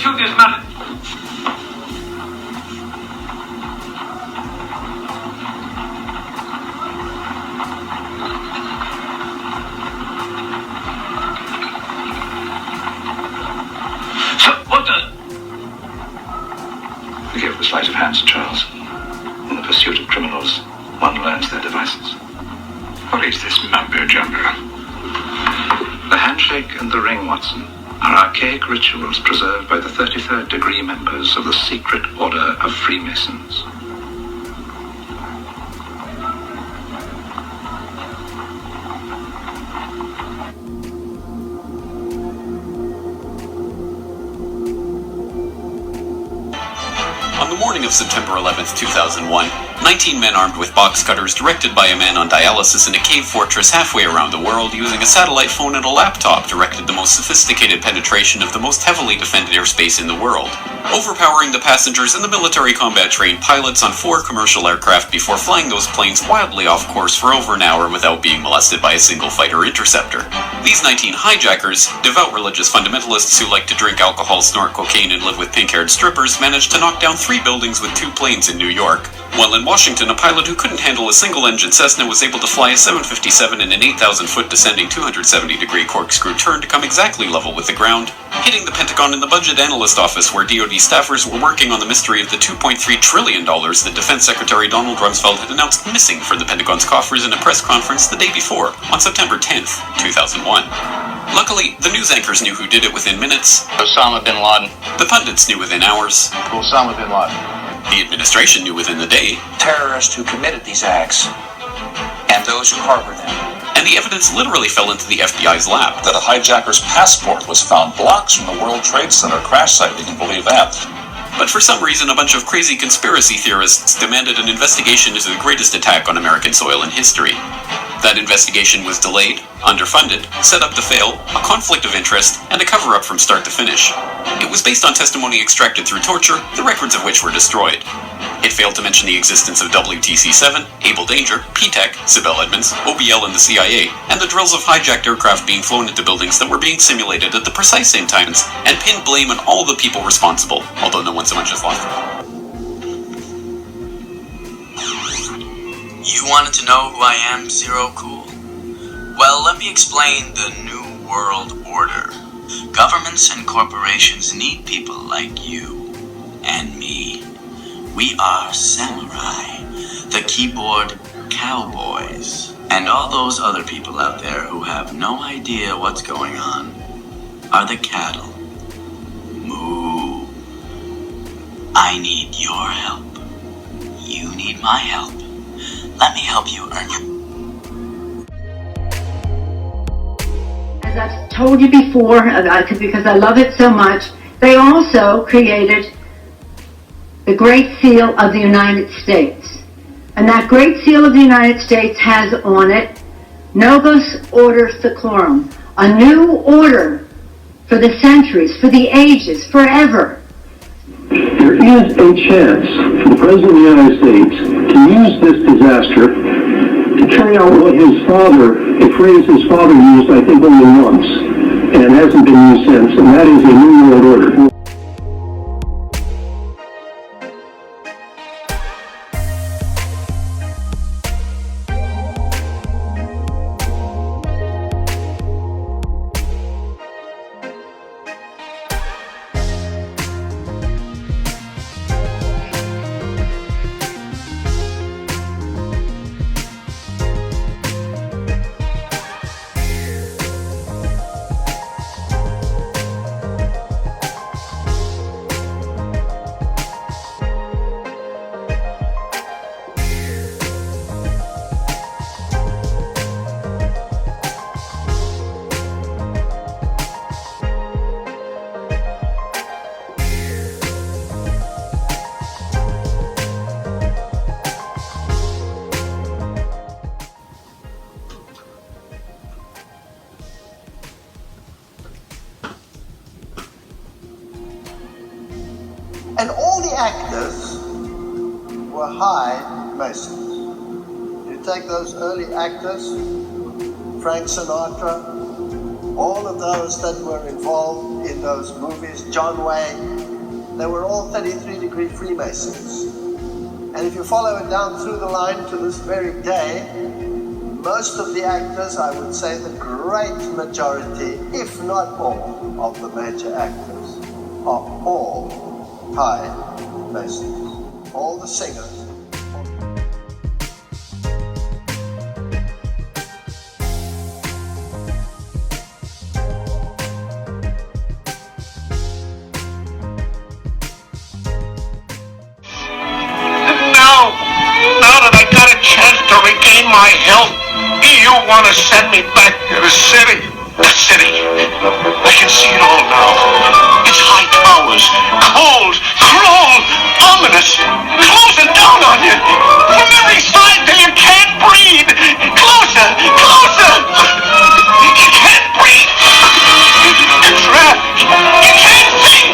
pursue this matter. Forgive the sleight of hand, Sir Charles. In the pursuit of criminals, one learns their devices. What is this mumbo-jumbo? The handshake and the ring, Watson, are archaic rituals preserved by the 33rd degree members of the secret order of Freemasons. On the morning of September 11th, 2001, 19 men armed with box cutters, directed by a man on dialysis in a cave fortress halfway around the world, using a satellite phone and a laptop, directed the most sophisticated penetration of the most heavily defended airspace in the world, overpowering the passengers and the military combat-trained pilots on 4 commercial aircraft before flying those planes wildly off course for over an hour without being molested by a single fighter interceptor. These 19 hijackers, devout religious fundamentalists who like to drink alcohol, snort cocaine, and live with pink-haired strippers, managed to knock down 3 buildings with 2 planes in New York, while in Washington, a pilot who couldn't handle a single-engine Cessna was able to fly a 757 in an 8,000-foot descending 270-degree corkscrew turn to come exactly level with the ground, hitting the Pentagon in the budget analyst office where DoD staffers were working on the mystery of the $2.3 trillion that Defense Secretary Donald Rumsfeld had announced missing from the Pentagon's coffers in a press conference the day before, on September 10th, 2001. Luckily, the news anchors knew who did it within minutes. Osama bin Laden. The pundits knew within hours. Osama bin Laden. The administration knew within the day. Terrorists who committed these acts, and those who harbor them. And the evidence literally fell into the FBI's lap. That a hijacker's passport was found blocks from the World Trade Center crash site. You can believe that. But for some reason, a bunch of crazy conspiracy theorists demanded an investigation into the greatest attack on American soil in history. That investigation was delayed, underfunded, set up to fail, a conflict of interest, and a cover-up from start to finish. It was based on testimony extracted through torture, the records of which were destroyed. It failed to mention the existence of WTC-7, Able Danger, P-TECH, Sibel Edmonds, OBL and the CIA, and the drills of hijacked aircraft being flown into buildings that were being simulated at the precise same times, and pinned blame on all the people responsible, although no one so much as lost it. You wanted to know who I am, Zero Cool? Well, let me explain the New World Order. Governments and corporations need people like you and me. We are samurai, the keyboard cowboys, and all those other people out there who have no idea what's going on are the cattle. Moo. I need your help. You need my help. Let me help you earn your... As I've told you before, because I love it so much, they also created the Great Seal of the United States. And that Great Seal of the United States has on it, Novus Order Seclorum, a new order for the centuries, for the ages, forever. There is a chance for the President of the United States to use this disaster to carry out what his father, a phrase his father used, I think, only once, and it hasn't been used since, and that is a New World Order. And all the actors were high Masons. You take those early actors, Frank Sinatra, all of those that were involved in those movies, John Wayne, they were all 33-degree Freemasons. And if you follow it down through the line to this very day, most of the actors, I would say the great majority, if not all, of the major actors are all high Masons. All the singers. Now that I got a chance to regain my health, you want to send me back to the city? The city. I can see it all now. Its high towers, cold, cruel, ominous, closing down on you. From every side till you can't breathe. Closer, closer. You can't breathe. You're trapped. You can't think.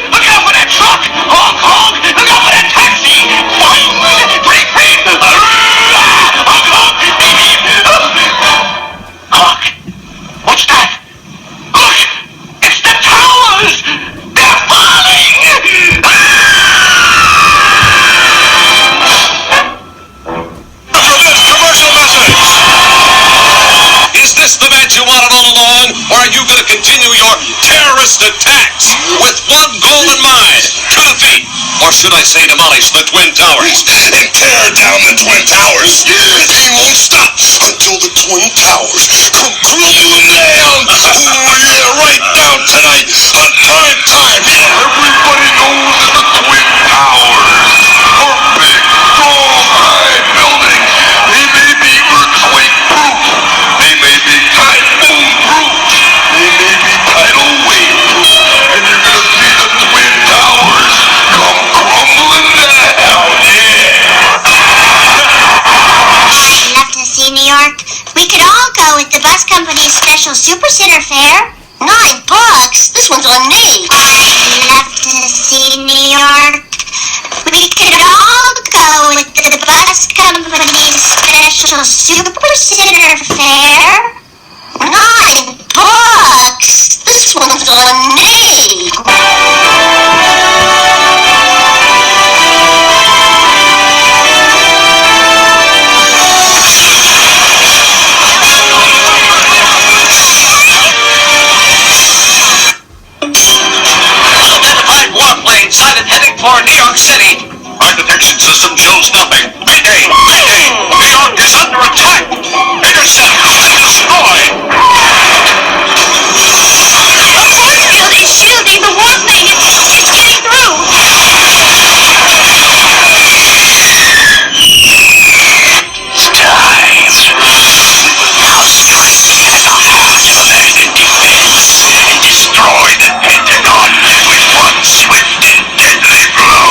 Look out for that truck. Honk, honk. Look out for that taxi. Boing. Beep, beep. Honk, honk. Beep, beep. Honk. What's that? Look. It's the towers. They're falling. Commercial message! Is this the match you wanted all along, or are you going to continue your terrorist attacks with one goal in mind? To defeat, or should I say demolish, the Twin Towers? And tear down the Twin Towers. They won't stop until the Twin Towers come crumbling down. Oh yeah, right down tonight on prime time. Everybody knows that the Twin Towers are big, tall, high buildings. They may be earthquake-proof. They may be typhoon-proof. They may be tidal wave-proof. And you're going to see the Twin Towers come crumbling down. Yeah. I'd love to see New York. We could all go with the bus company's special Super Center fare. $9. This one's on me. I'd love to see New York. We could all go with the bus company's special Super Center fare. $9. This one's on me. Unidentified warplane sighted heading for New York City. Our detection system shows nothing. Mayday! Mayday! New York is under attack! Intercept! Destroy! He's shielding the warplane. It's getting through. Now strike at the heart of American defense and destroy the Pentagon with one swift and deadly blow.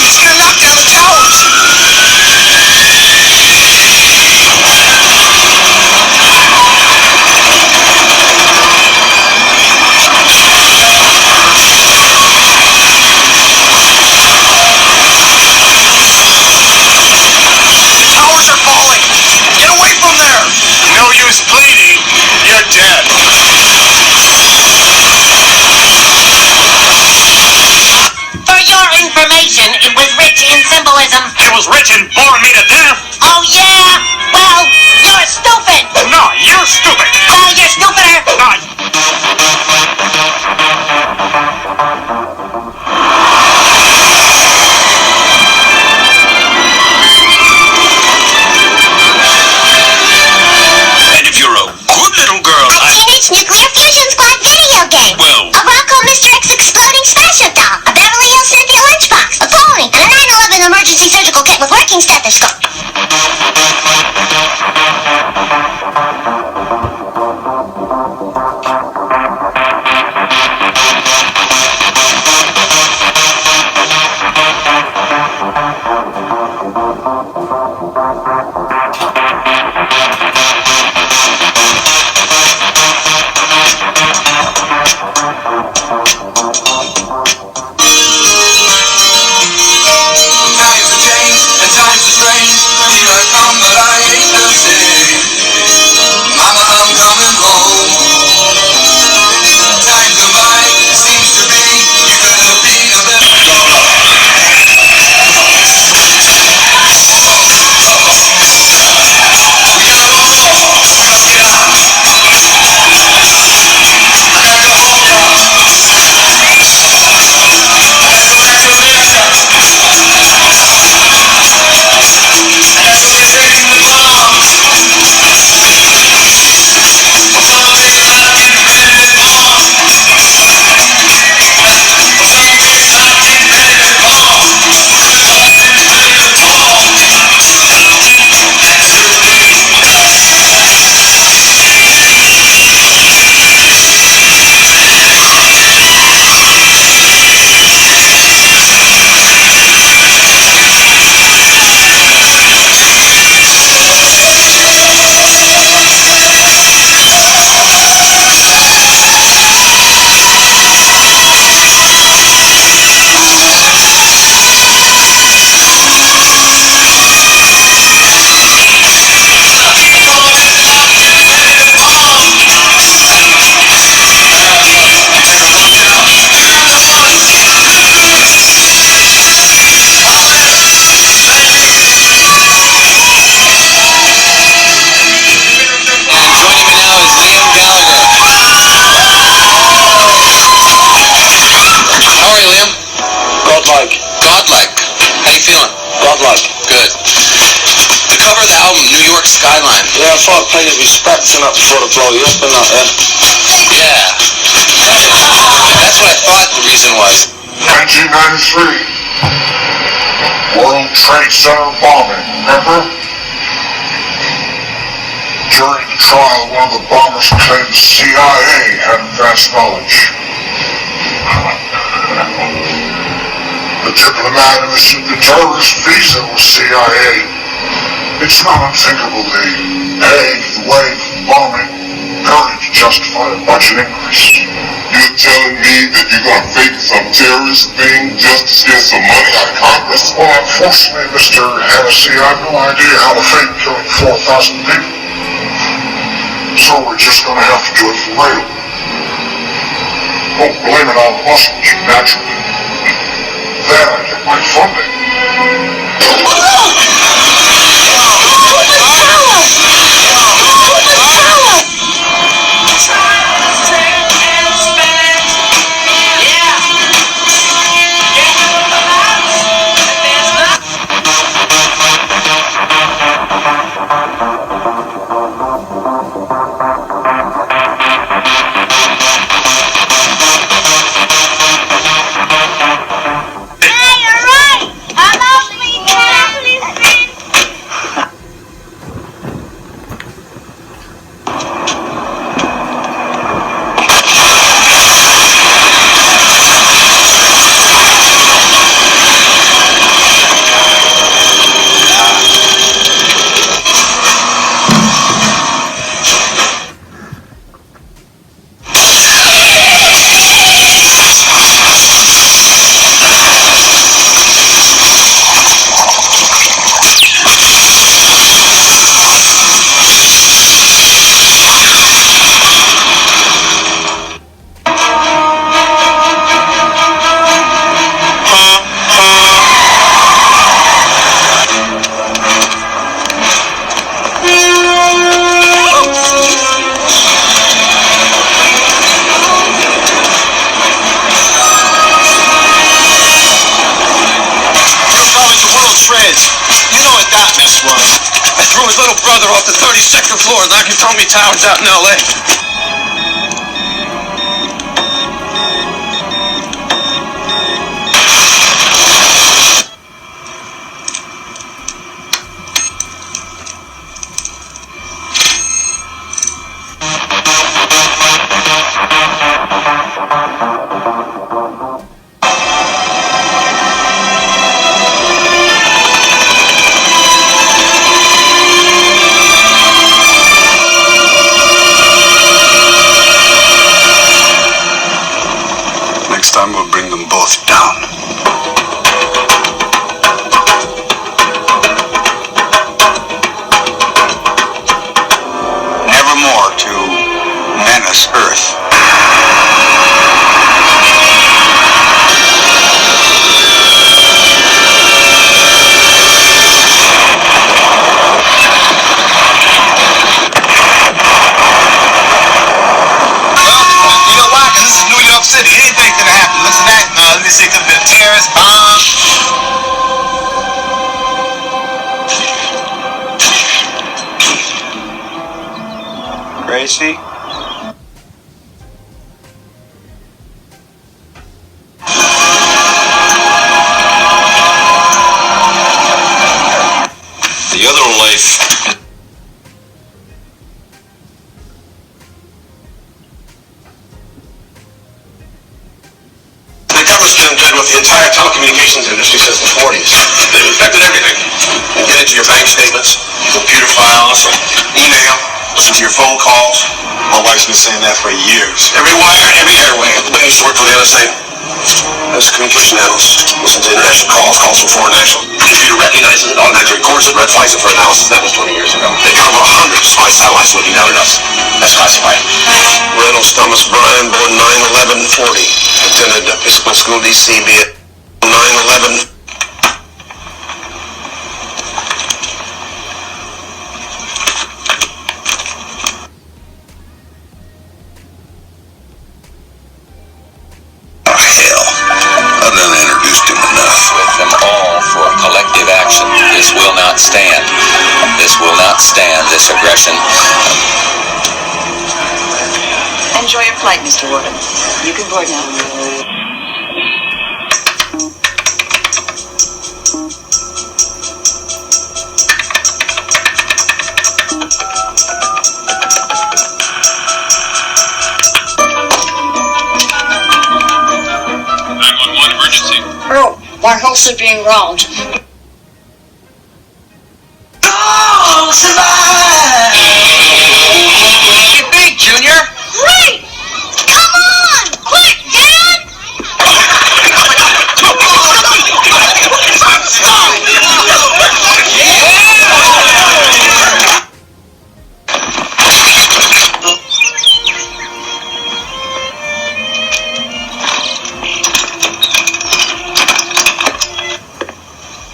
He's gonna knock down the towers. Towers are falling! Get away from there! No use pleading. You're dead. For your information, it was rich in symbolism. It was rich and boring me to death. Oh, yeah? Well, you're stupid. No, you're stupid. Well, you're stupider. And if you're a good little girl, A Teenage Nuclear Fusion Squad video game. Well. A Rocco Mr. X exploding spaceship doll. A Beverly Hills Cynthia lunchbox. A Pony. And a 9/11 emergency surgical kit with working stethoscope. Times are changed and times are strange. I thought pay your respects and up before the blow you up and not, Yeah. That's what I thought the reason was. 1993. World Trade Center bombing, remember? During the trial, one of the bombers claimed the CIA had advanced knowledge. The diplomat who issued the terrorist visa was CIA. It's not unthinkable they paved the way for the bombing, purely to justify a budget increase. You're telling me that you're gonna fake some terrorist thing just to steal some money out of Congress? Well, unfortunately, Mr. Hennessy, I have no idea how to fake killing 4,000 people. So we're just gonna have to do it for real. Don't blame it on the Muslims, naturally. Then I get my funding. Off the 32nd floor of the Nakatomi Towers out in L.A. Next time we'll bring them both down. Nevermore to menace Earth. Anything could happen. Listen to that. Let me see. Could be a terrorist bomb. Gracie? The other life. With the entire telecommunications industry since the 40s. They've infected everything. You get into your bank statements, computer files, email, listen to your phone calls. My wife's been saying that for years. Every wire, every airway. When I used to work for the NSA, as a communication analyst, listen to international calls from foreign national. The computer recognizes it, automatically records it, red flags it for analysis. That was 20 years ago. They got over 100 spy satellites looking down at us. That's classified. Reynolds Thomas Bryan, born 9/11/40. Attended Episcopal School, D.C., be it 9/11. This will not stand. This will not stand. This this aggression. Enjoy your flight, Mr. Warden. You can board now. Earl, my house is being round. Oh, survive! You big, Junior! Great! Come on! Quick, Dad!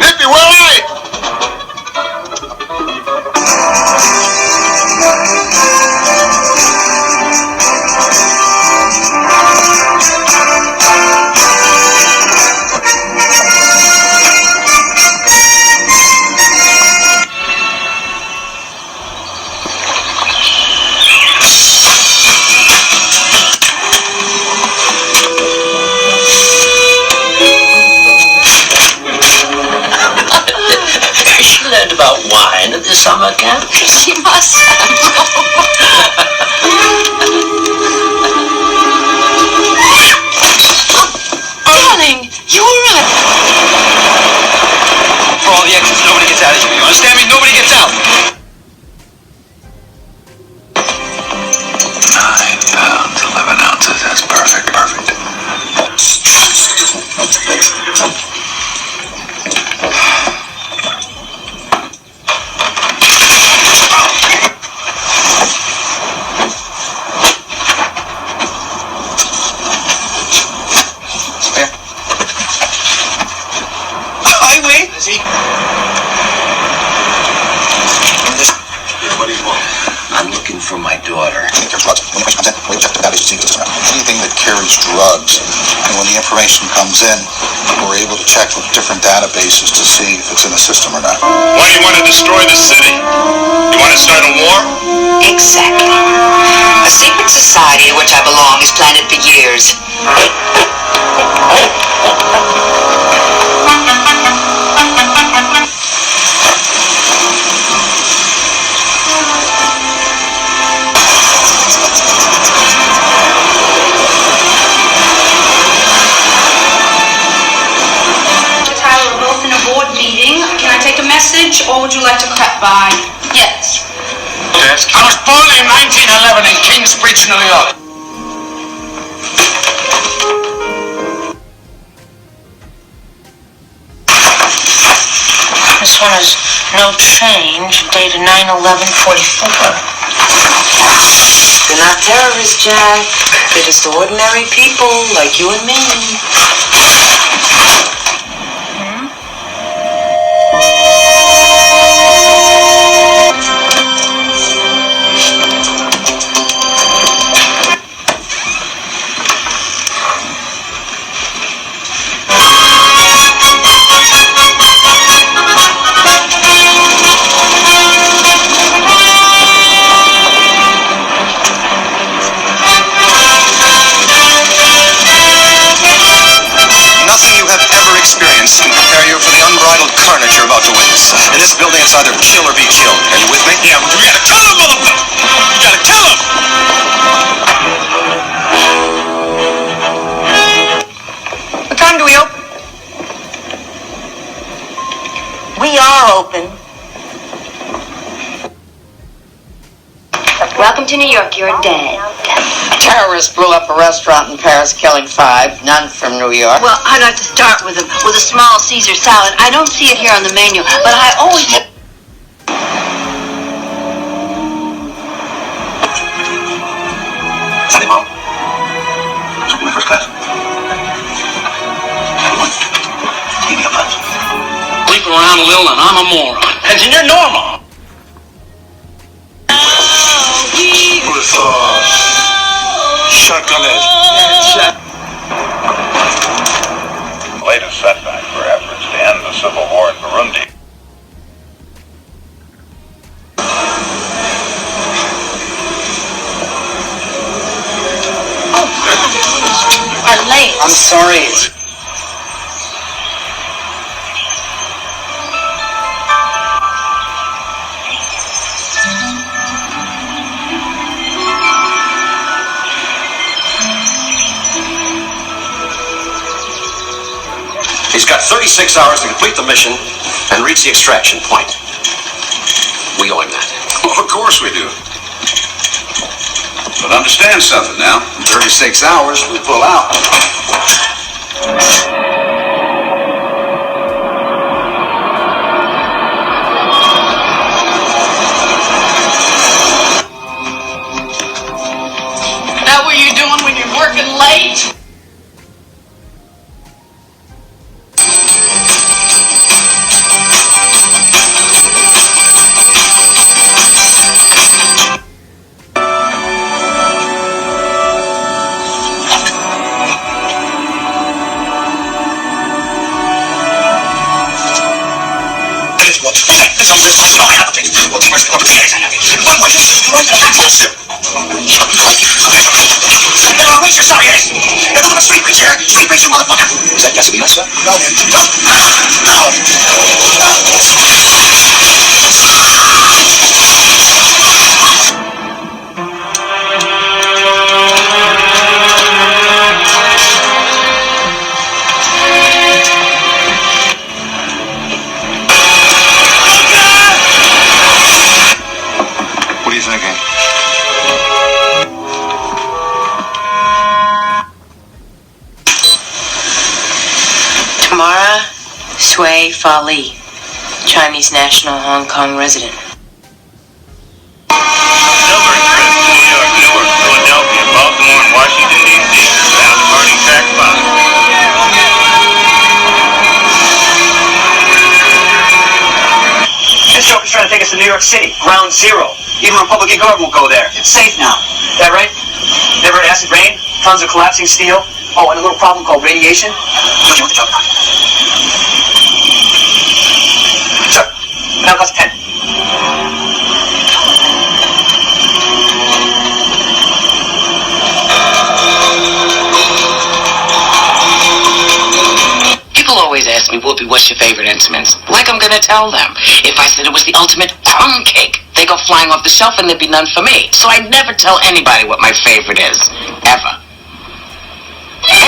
Nippy, where are you? She learned about wine at the summer camp. She must have. Darling, you were right. For all the exits, nobody gets out of here. You understand me? Nobody gets out. 9 pounds, 11 ounces. That's perfect. Highway? Is he? What do you want? I'm looking for my daughter. There's drugs. When the information comes in, we check the database to see if it's around. Anything that carries drugs, and when the information comes in, we're able to check with different databases to see if it's in the system or not. Why do you want to destroy the city? You want to start a war? Exactly. A secret society to which I belong is planned for years. Tyler, we're both in a board meeting. Can I take a message, or would you like to cut by? Yes. I was born in 1911 in Kingsbridge, New York. This one is no change, dated 9/11/44. They're not terrorists, Jack. They're just ordinary people like you and me. Experienced can prepare you for the unbridled carnage you're about to witness. In this building, it's either kill or be killed. Are you with me? Yeah, we gotta kill him, motherfucker! We gotta kill him! What time do we open? We are open. Welcome to New York. You're dead. Terrorists blew up a restaurant in Paris, killing 5. None from New York. Well, I'd like to start with a small Caesar salad. I don't see it here on the menu, but I always... Sunday, Mom. Something in first class. Give me a punch. Sleep around a little and I'm a moron. And you're normal. Who would have thought? Chocolate. Latest setback for efforts to end the civil war in Burundi. late. I'm sorry. He's got 36 hours to complete the mission and reach the extraction point. We owe him that. Well, of course we do. But understand something now. 36 hours, we pull out. That what you doing when you're working late? Is that Gasoline, sir? No, What are you thinking? Tamara Sui Fa Li, Chinese national Hong Kong resident. Silver trip to New York, Newark, Philadelphia, Baltimore, and Washington, D.C. Bound departing track 5. This joker's trying to take us to New York City, ground zero. Even Republican Guard won't go there. It's safe now. That right? Never had acid rain, tons of collapsing steel. Oh, and a little problem called radiation. What do you want the job done? Sir, now cost 10. People always ask me, Whoopi, what's your favorite instruments? Like I'm gonna tell them. If I said it was the ultimate crumb cake, they go flying off the shelf and there'd be none for me. So I never tell anybody what my favorite is. Ever.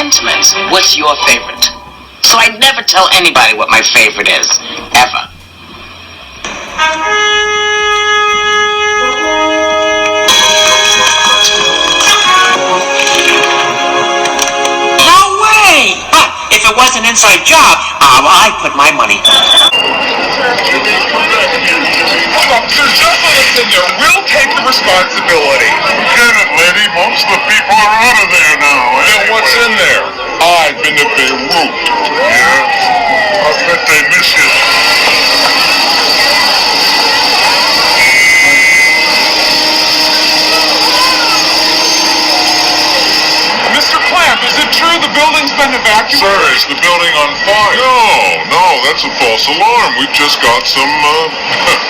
Instruments, what's your favorite? So I never tell anybody what my favorite is. Ever. No way! But if it was an inside job, I'd put my money. We'll take the responsibility. Get it, lady. Most of the people are out of there now. Then what's in there? I've been to Beirut. Yes? I bet they miss you. Mr. Clamp, is it true the building's been evacuated? Sir, is the building on fire? No, that's a false alarm. We've just got some,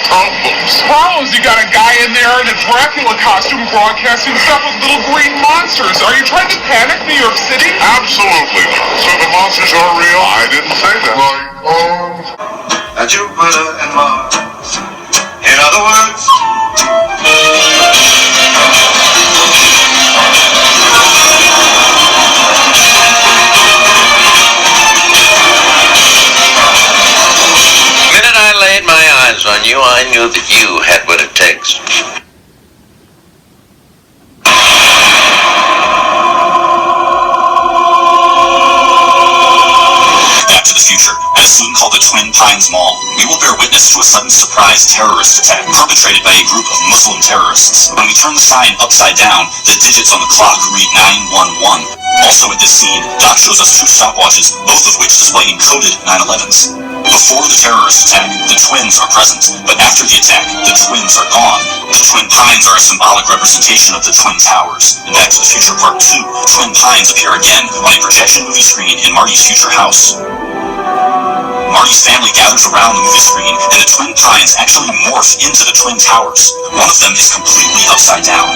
problems. Problems? You got a guy in there in a Dracula costume broadcasting stuff with little green monsters. Are you trying to panic New York City? Absolutely not. So the monsters are real? I didn't say that. Jupiter and Mars. In other words, The minute I laid my eyes on you, I knew that you had what it takes. Back to the future. At a soon called the Twin Pines Mall, we will bear witness to a sudden surprise terrorist attack perpetrated by a group of Muslim terrorists. When we turn the sign upside down, the digits on the clock read 911. Also at this scene, Doc shows us two stopwatches, both of which display encoded 911s. Before the terrorist attack, the twins are present, but after the attack, the twins are gone. The Twin Pines are a symbolic representation of the Twin Towers. In Back to the Future Part 2, Twin Pines appear again on a projection movie screen in Marty's future house. Marty's family gathers around the movie screen, and the Twin Pines actually morph into the Twin Towers. One of them is completely upside down.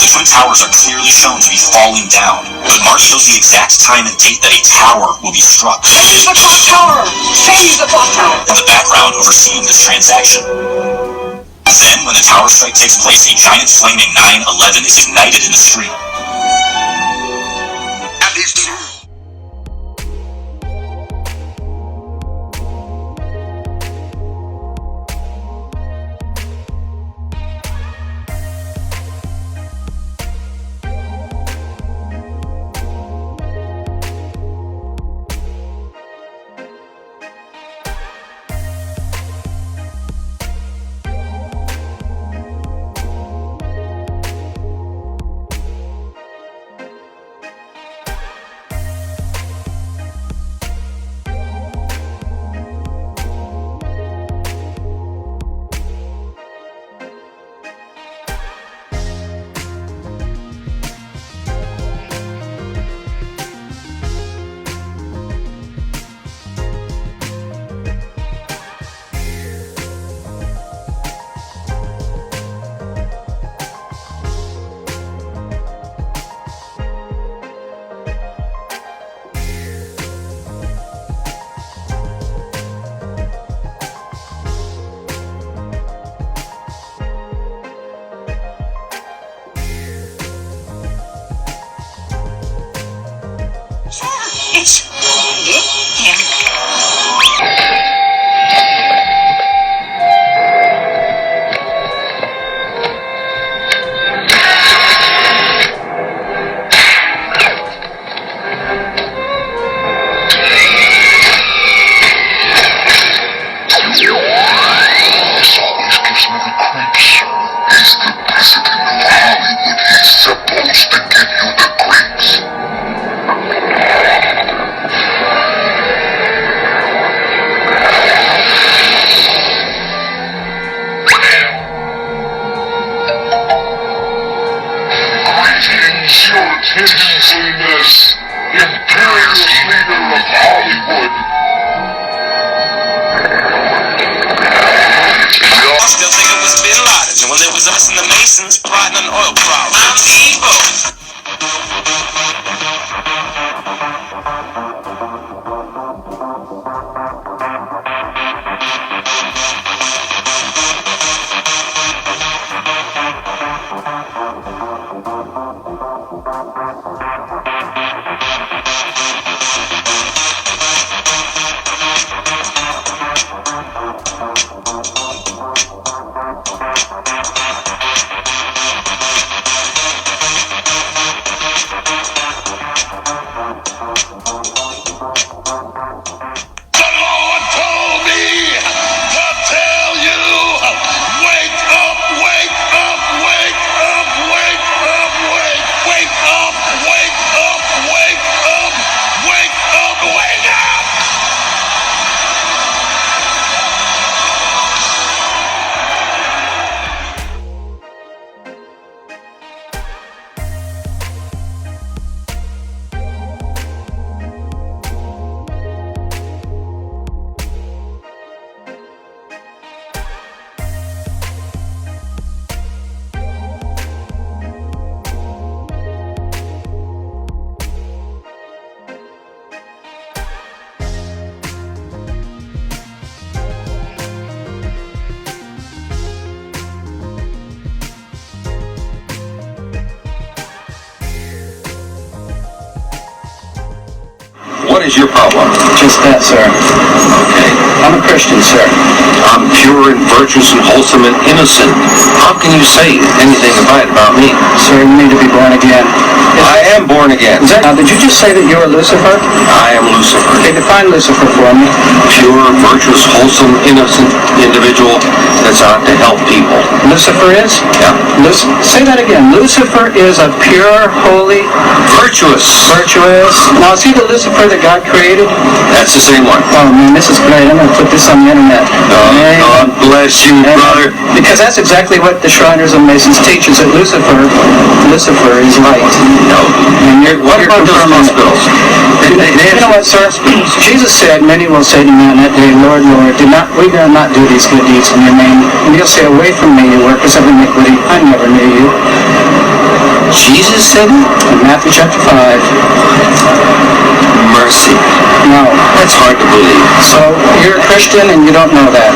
The Twin Towers are clearly shown to be falling down, but Marty knows the exact time and date that a tower will be struck. Change the clock tower! Change the clock tower! In the background overseeing this transaction. Then, when the tower strike takes place, a giant flaming 9/11 is ignited in the street. It's him. Still think it was Bin Laden when it was us and the Masons plotting an oil problem. I'm evil. What is your problem? Just that, sir. Okay. I'm a Christian, sir. I'm pure and virtuous and wholesome and innocent. How can you say anything about me? Sir, you need to be born again. I am born again. Now, did you just say that you were Lucifer? I am Lucifer. Okay, define Lucifer for me. Pure, virtuous, wholesome, innocent individual that's out to help people. Lucifer is? Yeah. Say that again. Lucifer is a pure, holy, virtuous. Now, is he the Lucifer that God created? That's the same one. Oh man, this is great. I'm going to put this on the internet. God bless you, brother. Because that's exactly what the Shriners and Masons teach, is that Lucifer is light. No. And what about those hospitals? You know what, sir? Jesus said, many will say to me on that day, Lord, Lord, we did not do these good deeds in your name. And you'll say, away from me, you workers of iniquity, I never knew you. Jesus said it? In Matthew chapter 5. Mercy. No. That's hard to believe. So, you're a Christian and you don't know that.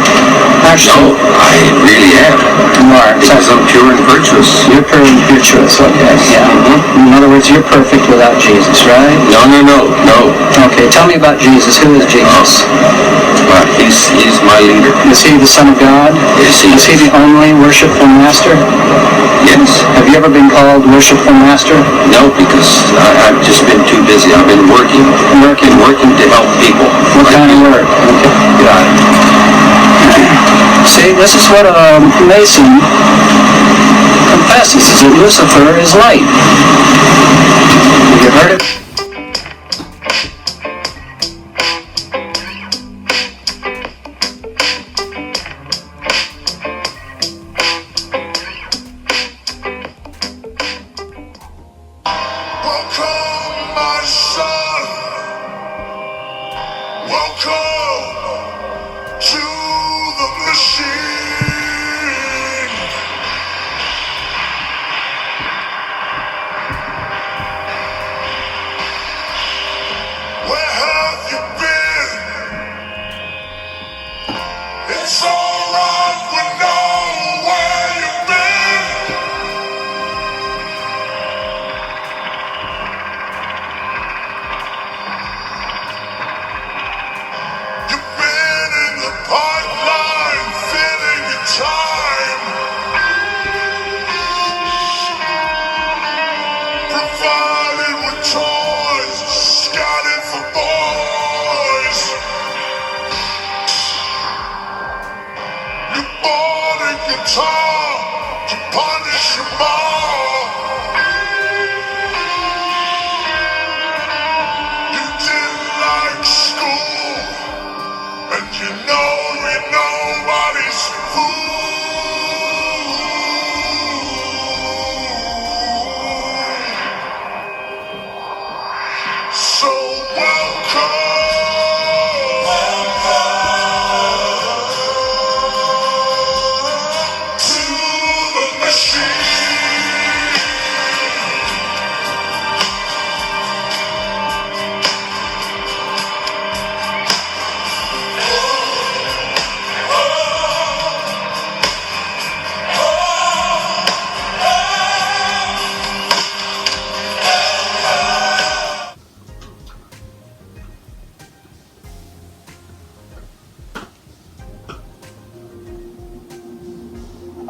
Actually, no, I really am. You are. Because I'm pure and virtuous. You're pure and virtuous, okay. Yeah. In other words, you're perfect without Jesus, right? No. Okay, tell me about Jesus. Who is Jesus? Well, he's my leader. Is he the Son of God? Yes, he is. Is he the only worshipful master? Yes. Have you ever been called worshipful master? No, because I've just been too busy. I've been working to help people. What kind of work? Okay. Got it. See, this is what a Mason confesses, is that Lucifer is light. Have you heard it?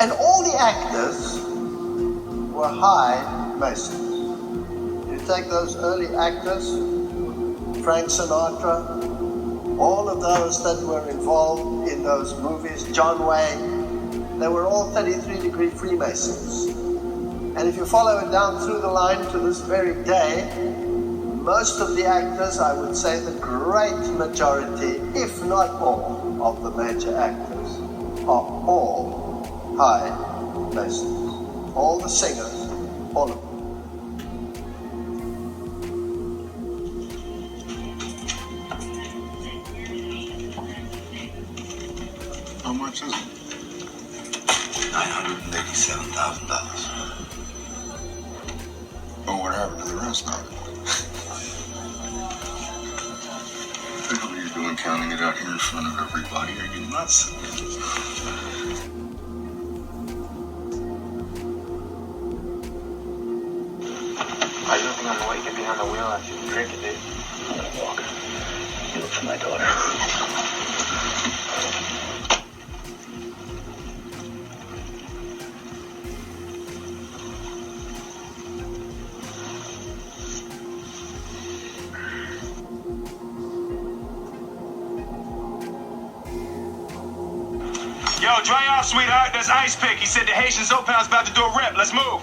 And all the actors were high Masons. You take those early actors, Frank Sinatra, all of those that were involved in those movies, John Wayne, they were all 33-degree Freemasons. And if you follow it down through the line to this very day, most of the actors, I would say the great majority, if not all, of the major actors are all high Masons. All the singers, all of them. How much is it? $987,000. But what happened to the rest of it? What the hell are you doing counting it out here in front of everybody? Are you nuts? Are you looking on the way? Get behind the wheel after you drink it, dude. I'm gonna walk. You look for my daughter. Yo, dry off, sweetheart. That's Ice Pick. He said the Haitian Zopound's about to do a rep. Let's move.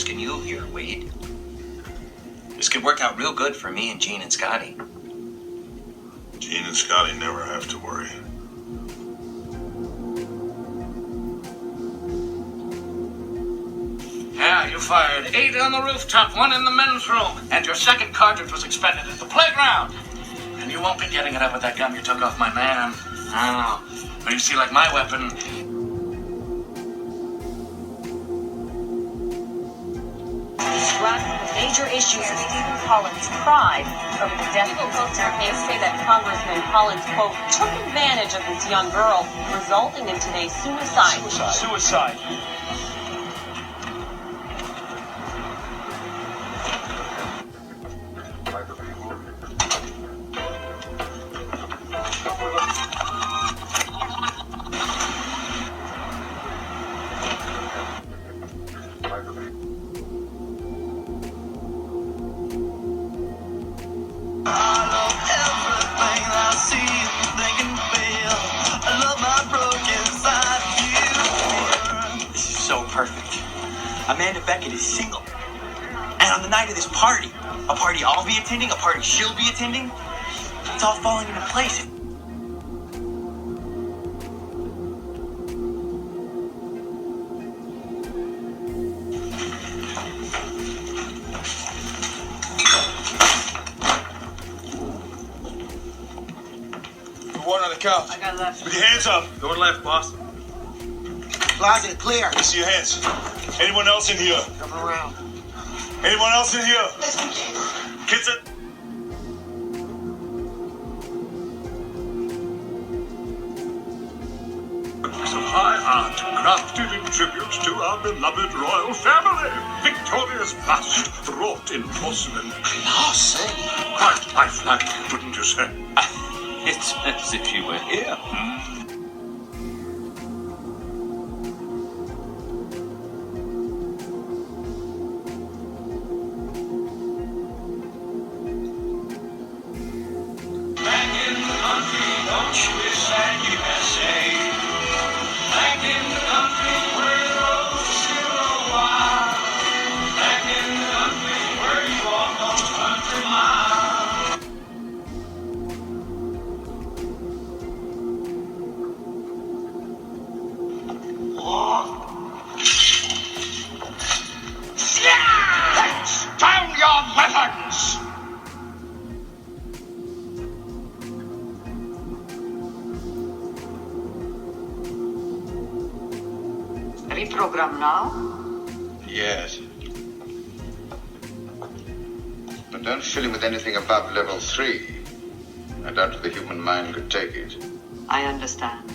asking you here, Wade. This could work out real good for me and Gene and Scotty. Gene and Scotty never have to worry. Yeah, you fired 8 on the rooftop, 1 in the men's room, and your second cartridge was expended at the playground. And you won't be getting it up with that gun you took off my man. Oh, but you see, like my weapon... Struck with major issues of Stephen Collins' pride over the death of his attorneys say that Congressman Collins, quote, took advantage of this young girl, resulting in today's suicide. Suicide. Amanda Beckett is single. And on the night of this party, a party I'll be attending, a party she'll be attending, it's all falling into place. One on the couch. I got left. With your hands up. Going left, boss. Closet clear. Let me see your hands. Anyone else in here? Come around. Anyone else in here? Kids it. Works of high art crafted in tribute to our beloved royal family. Victoria's bust wrought in porcelain. Classy. Quite lifelike, wouldn't you say? It's as if you were here. Down your weapons! Reprogram now? Yes. But don't fill him with anything above level 3. I doubt if the human mind could take it. I understand.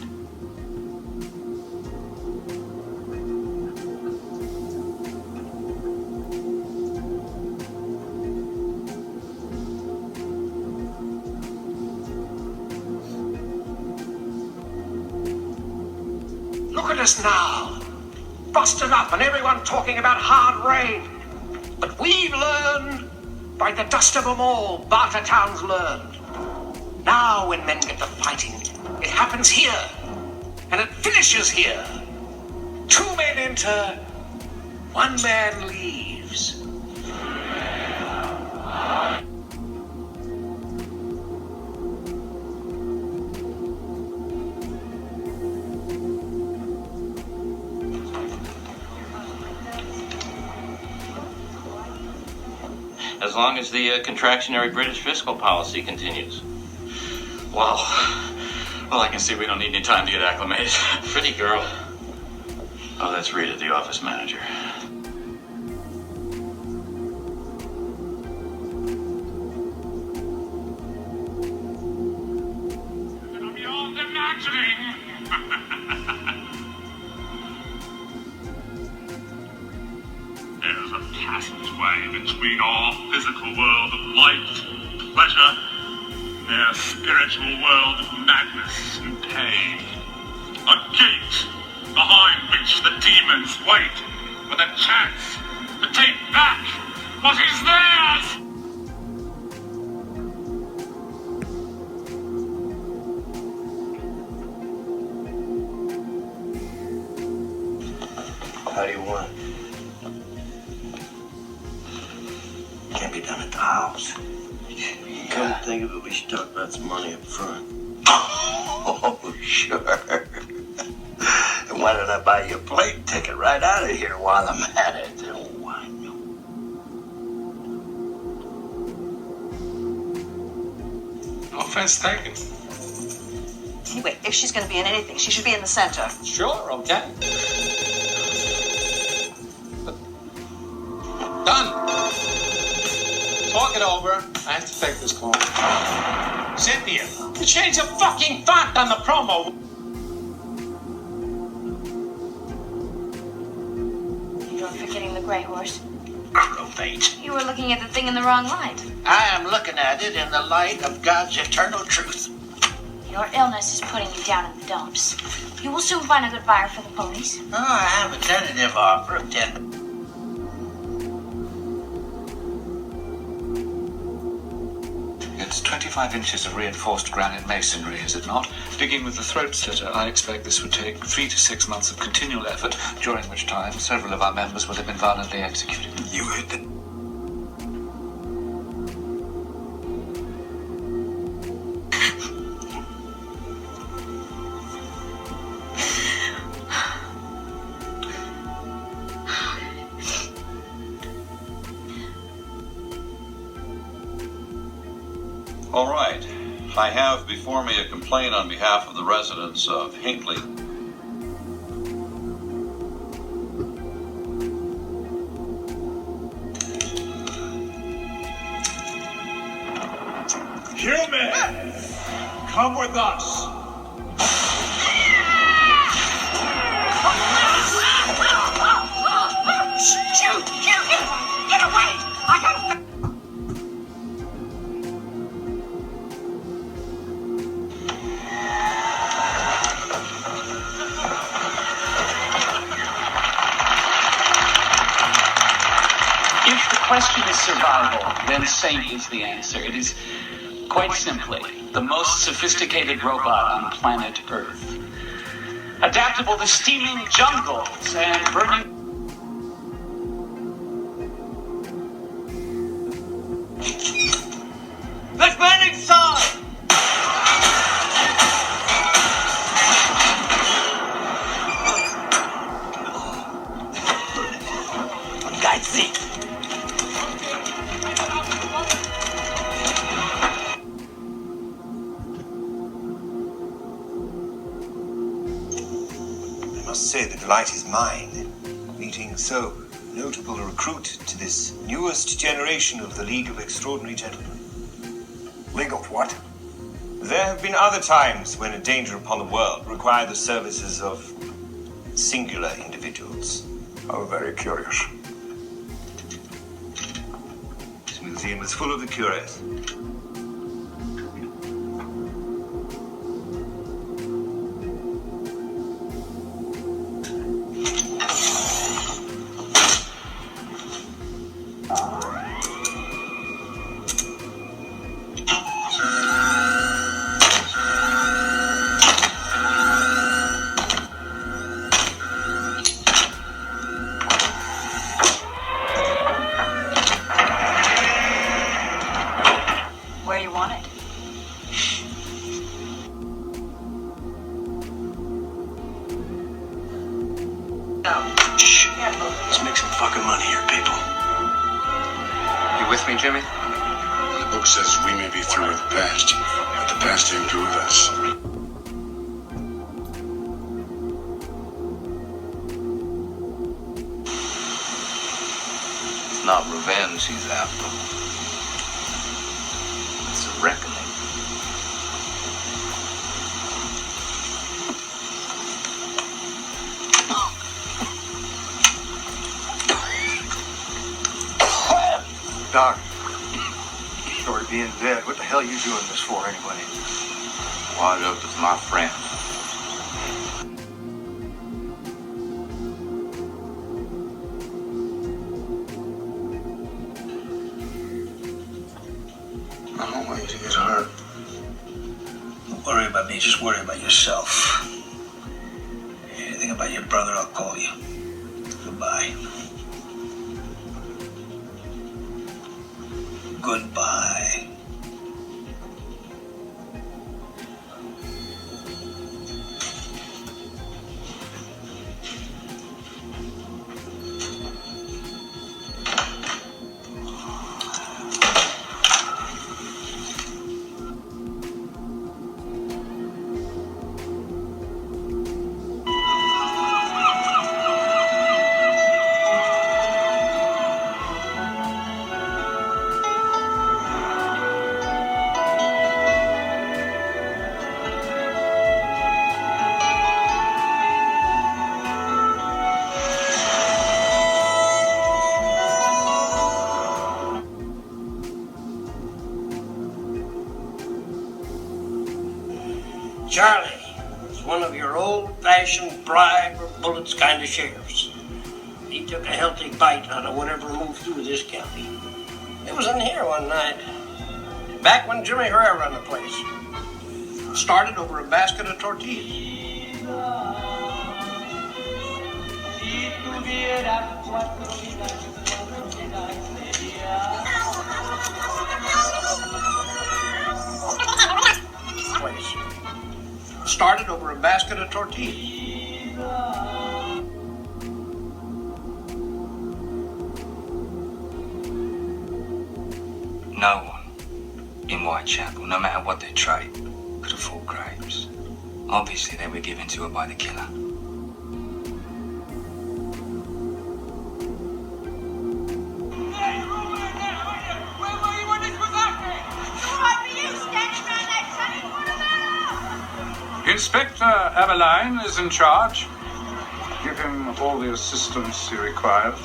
Look at us now. Busted up and everyone talking about hard rain. But we've learned, by the dust of them all, Barter Town's learned. Now when men get to fighting, it happens here. And it finishes here. 2 men enter, 1 man leaves. As long as the contractionary British fiscal policy continues. Well, I can see we don't need any time to get acclimated. Pretty girl. Oh, that's Rita, the office manager. Beyond imagining. There's a passageway between our physical world of light, pleasure, and their spiritual world of madness and pain. A gate behind which the demons wait with a chance to take back what is theirs! How do you want? house. Come to think of it, we should talk about some money up front. Oh, sure. And why don't I buy you a plane ticket right out of here while I'm at it? Oh, I know. No offense taken. Anyway, if she's going to be in anything, she should be in the center. Sure, okay. Done. Talk it over. I have to take this call. Cynthia, you changed the fucking font on the promo. You're forgetting the gray horse. Crowbait. You were looking at the thing in the wrong light. I am looking at it in the light of God's eternal truth. Your illness is putting you down in the dumps. You will soon find a good buyer for the ponies. Oh, I have a tentative offer of 10. It's 25 inches of reinforced granite masonry, is it not? Digging with the throat slitter, I expect this would take 3 to 6 months of continual effort, during which time several of our members would have been violently executed. You heard the... All right. I have before me a complaint on behalf of the residents of Hinckley. Human, come with us. Shoot! Get away! I got... If the question is survival, then Saint is the answer. It is, quite simply, the most sophisticated robot on planet Earth. Adaptable to steaming jungles and burning... Let's landing side! I must say the delight is mine, meeting so notable a recruit to this newest generation of the League of Extraordinary Gentlemen. League of what? There have been other times when a danger upon the world required the services of singular individuals. Oh, very curious. This museum is full of the curious. Where you want it? Shh. Let's make some fucking money here, people. You with me, Jimmy? The book says we may be through with the past, but the past ain't through with us. It's not revenge he's after. It's a reckoning. Doc, sorry being dead. What the hell are you doing this for anyway? Wind up with my friend. I don't want you to get hurt. Don't worry about me, just worry about yourself. Anything about your brother, I'll call you. Goodbye. goodbye. Charlie was one of your old-fashioned bribe or bullets kind of sheriffs. He took a healthy bite out of whatever moved through this county. It was in here one night, back when Jimmy Herrera ran the place. Started over a basket of tortillas. Started over a basket of tortillas. No one in Whitechapel, no matter what their trade, could afford grapes. Obviously, they were given to her by the killer. Inspector Apollyon is in charge. Give him all the assistance he requires.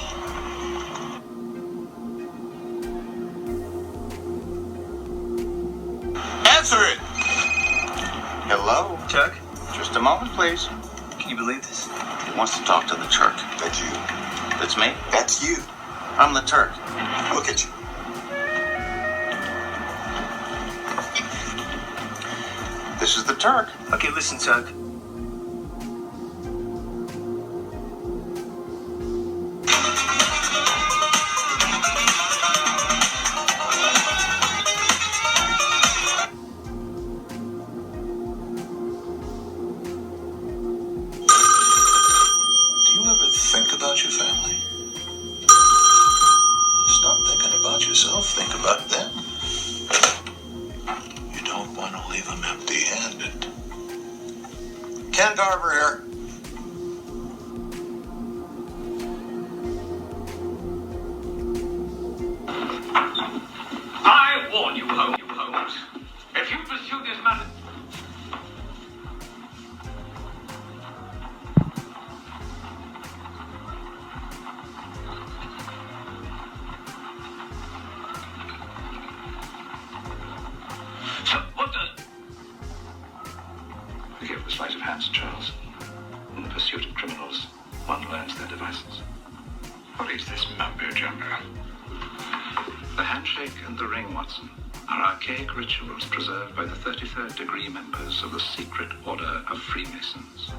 Answer it! Hello? Chuck? Just a moment, please. Can you believe this? He wants to talk to the Turk. That's you. That's me? That's you. I'm the Turk. Look at you. This is the Turk. Okay, listen, Chuck. Do you ever think about your family? Stop thinking about yourself, think about them. You don't want to leave them empty-handed. Ken Garver here. I warn you, Holmes. If you pursue this matter... So, what the... Forgive the sleight of hand, Charles. In the pursuit of criminals, one learns their devices. What is this mumbo-jumbo? The handshake and the ring, Watson, are archaic rituals preserved by the 33rd degree members of the secret order of Freemasons.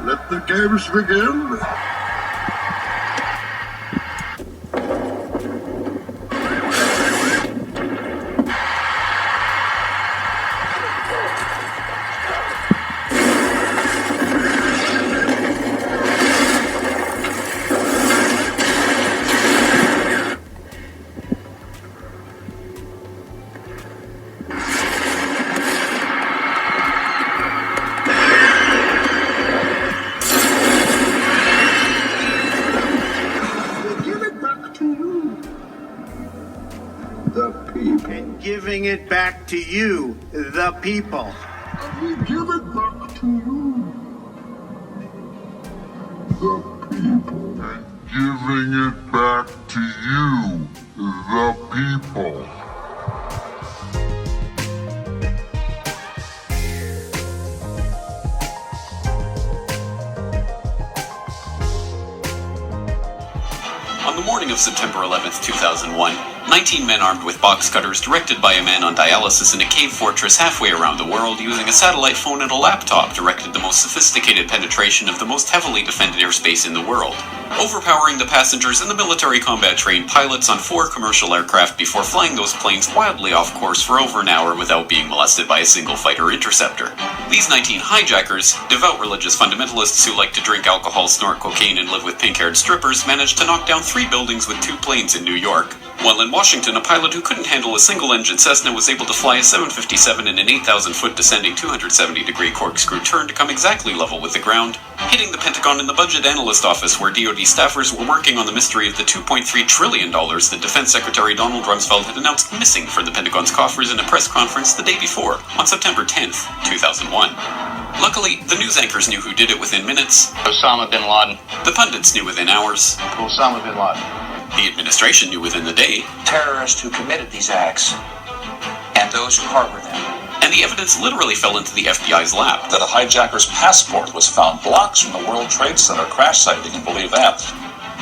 Let the games begin. Giving it back to you, the people. We give it back to you, the people. And giving it back to you, the people. On the morning of September 11th, 2001, 19 men armed with box cutters, directed by a man on dialysis in a cave fortress halfway around the world, using a satellite phone and a laptop, directed the most sophisticated penetration of the most heavily defended airspace in the world, overpowering the passengers and the military combat-trained pilots on 4 commercial aircraft before flying those planes wildly off course for over an hour without being molested by a single fighter interceptor. These 19 hijackers, devout religious fundamentalists who like to drink alcohol, snort cocaine, and live with pink-haired strippers, managed to knock down 3 buildings with 2 planes in New York. While in Washington, a pilot who couldn't handle a single-engine Cessna was able to fly a 757 in an 8,000-foot descending 270-degree corkscrew turn to come exactly level with the ground, hitting the Pentagon in the budget analyst office where DoD staffers were working on the mystery of the $2.3 trillion that Defense Secretary Donald Rumsfeld had announced missing from the Pentagon's coffers in a press conference the day before, on September 10th, 2001. Luckily, the news anchors knew who did it within minutes. Osama bin Laden. The pundits knew within hours. Osama bin Laden. The administration knew within the day. Terrorists who committed these acts and those who harbor them. And the evidence literally fell into the FBI's lap. That a hijacker's passport was found blocks from the World Trade Center crash site. You can believe that.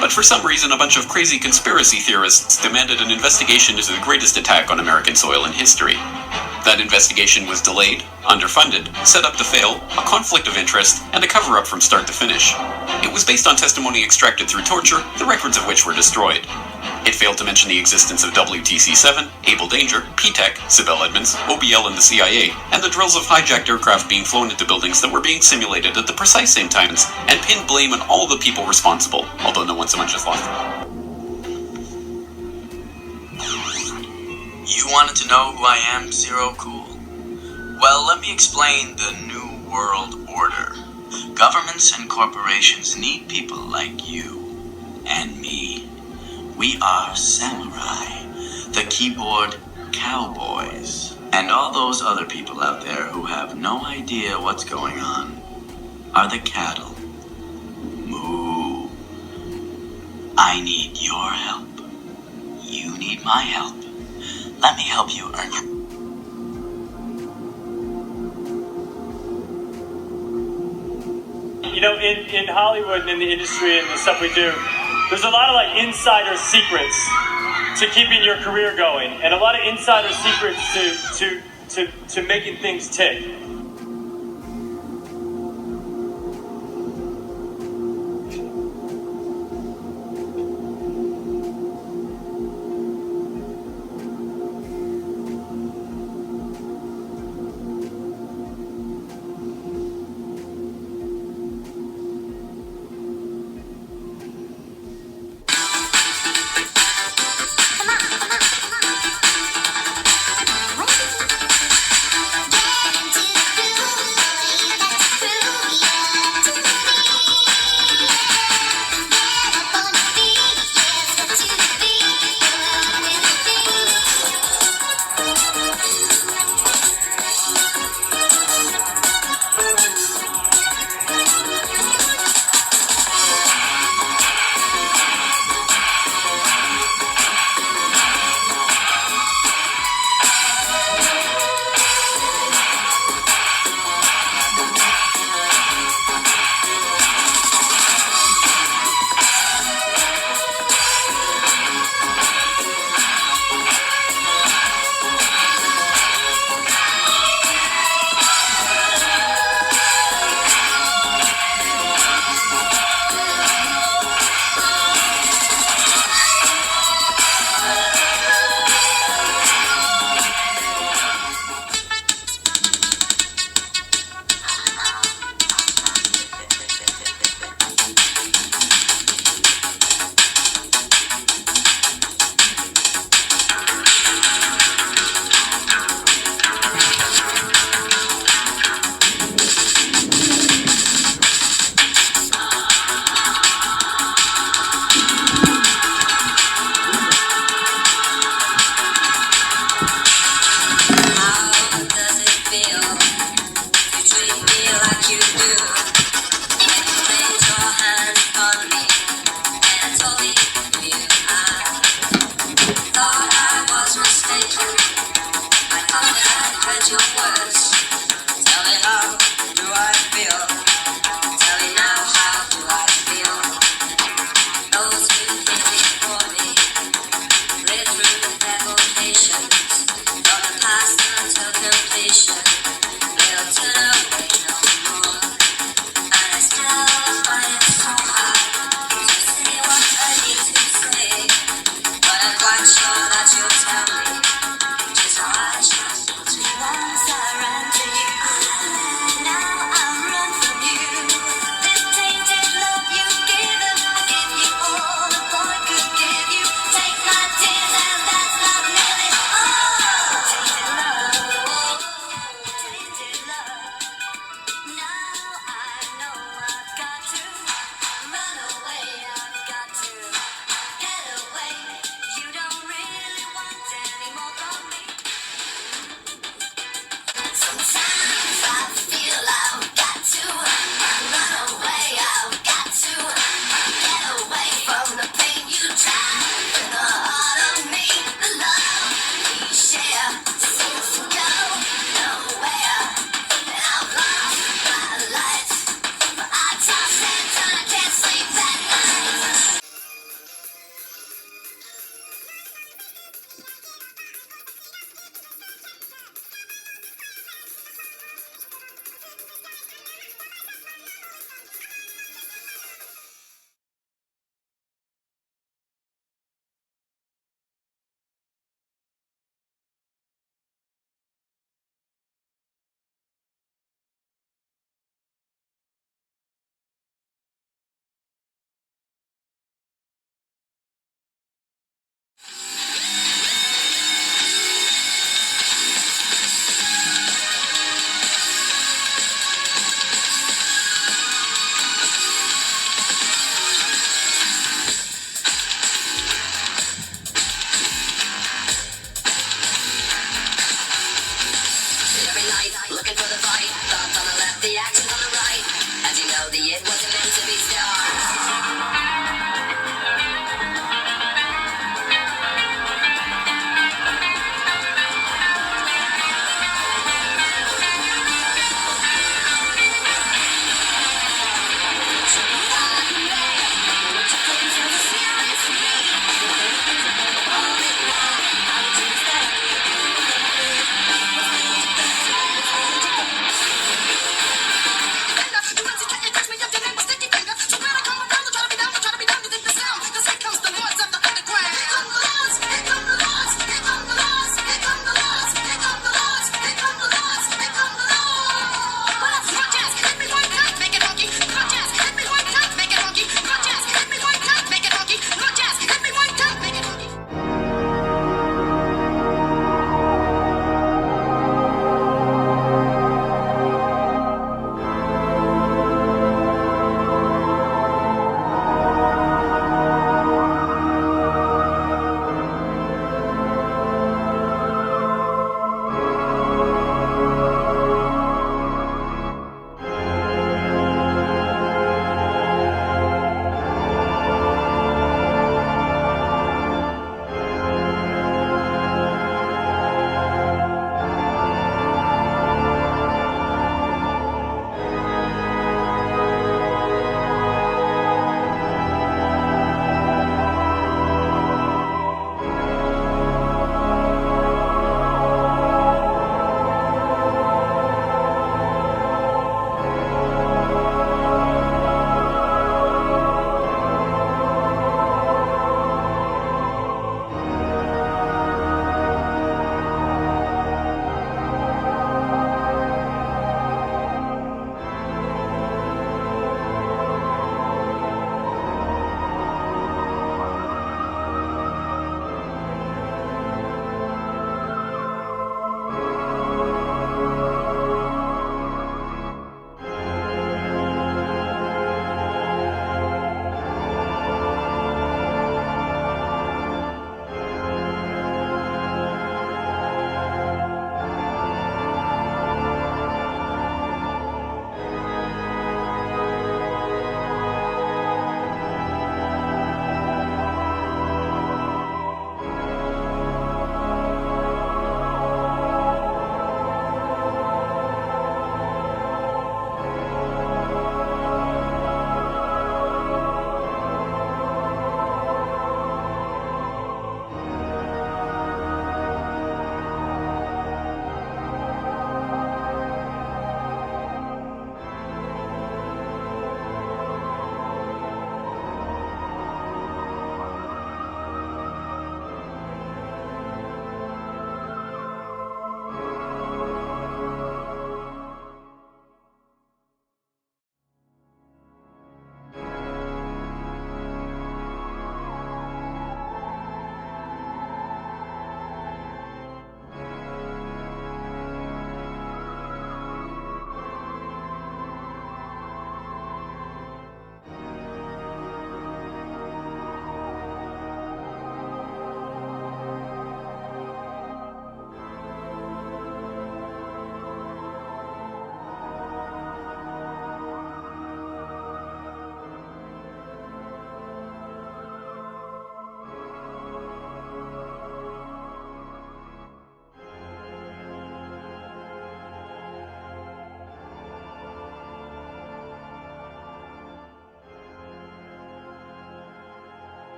But for some reason, a bunch of crazy conspiracy theorists demanded an investigation into the greatest attack on American soil in history. That investigation was delayed, underfunded, set up to fail, a conflict of interest, and a cover-up from start to finish. It was based on testimony extracted through torture, the records of which were destroyed. It failed to mention the existence of WTC-7, Able Danger, P-TECH, Sibel Edmonds, OBL and the CIA, and the drills of hijacked aircraft being flown into buildings that were being simulated at the precise same times, and pinned blame on all the people responsible, although no one so much as lost. You wanted to know who I am, Zero Cool? Well, let me explain the New World Order. Governments and corporations need people like you and me. We are samurai, the keyboard cowboys, and all those other people out there who have no idea what's going on are the cattle. Moo. I need your help. You need my help. Let me help you earn your... You know, in Hollywood and in the industry and the stuff we do, there's a lot of like insider secrets to keeping your career going, and a lot of insider secrets to making things tick.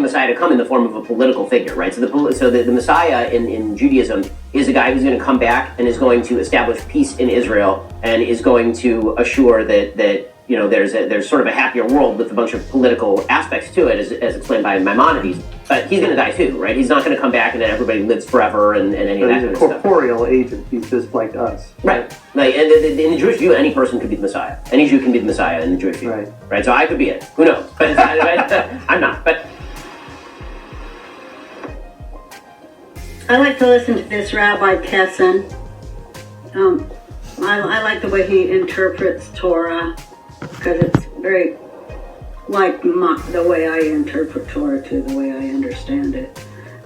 Messiah to come in the form of a political figure, right? So the Messiah in Judaism is a guy who's going to come back and is going to establish peace in Israel and is going to assure that there's sort of a happier world with a bunch of political aspects to it, as explained by Maimonides. But he's going to die too, right? He's not going to come back and then everybody lives forever and any of that kind of stuff. He's a corporeal agent. He's just like us. Right. Like, and in the Jewish view, any person could be the Messiah. Any Jew can be the Messiah in the Jewish view. Right? So I could be it. Who knows? But I'm not. But I like to listen to this Rabbi Kessin. I like the way he interprets Torah, because it's very like the way I interpret Torah too, the way I understand it.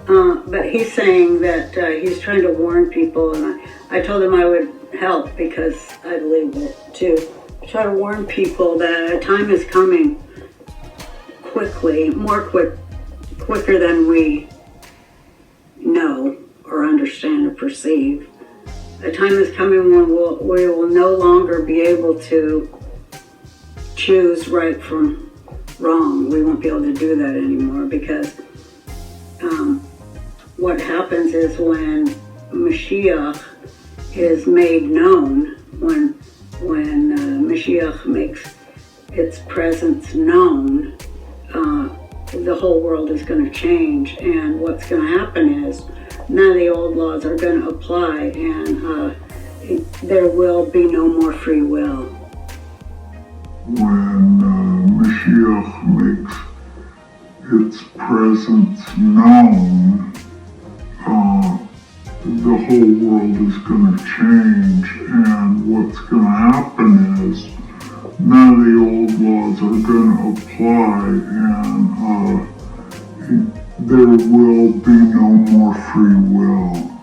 But he's saying that he's trying to warn people, and I told him I would help because I believe it too. Try to warn people that a time is coming quickly, quicker than we know or understand or perceive. A time is coming when we will no longer be able to choose right from wrong. We won't be able to do that anymore, because what happens is when Mashiach is made known, when Mashiach makes its presence known, the whole world is going to change, and what's going to happen is none of the old laws are going to apply, and there will be no more free will. When Mashiach makes its presence known, the whole world is going to change, and what's going to happen is none of the old laws are going to apply, and there will be no more free will.